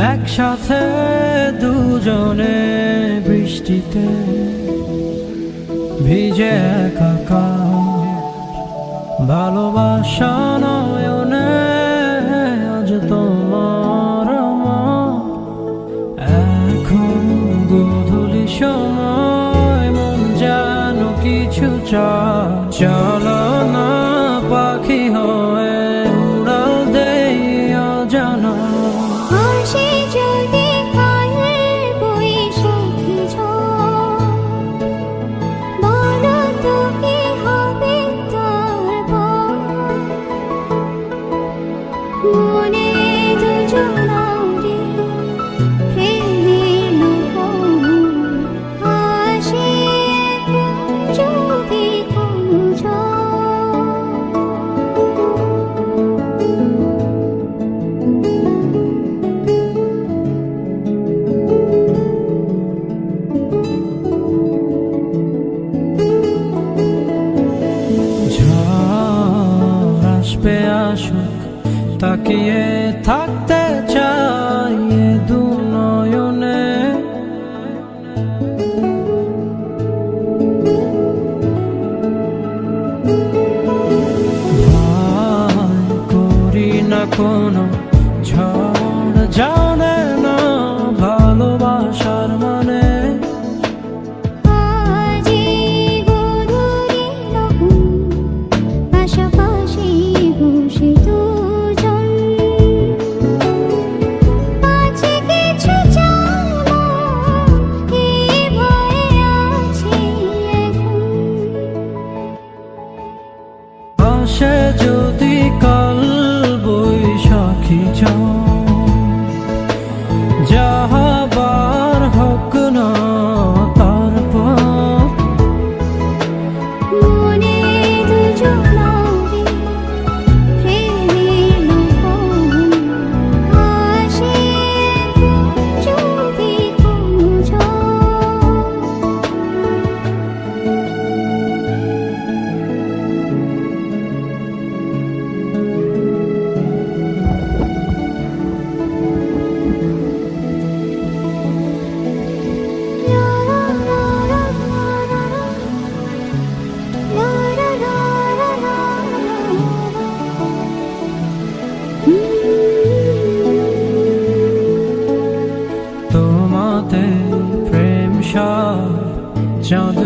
একসাথে দুজনে বৃষ্টিতে ভিজে একাকার, ভালোবাসা নয়নে আজ তোমার আমার। এখন গোধূলি সময় মন যেন কিছু চায়, চলো না পাখি হয়ে উড়াল দেই অজানা। আসুক তাকিয়ে থাকতে চাই দু নয়নে, ভয় করি না কোনো ঝড়, জানে না ভালোবাসার মানে। সে যদি কাল বৈশাখী যাহাবার হক না তারপর, তোমাতে প্রেম চাঁদ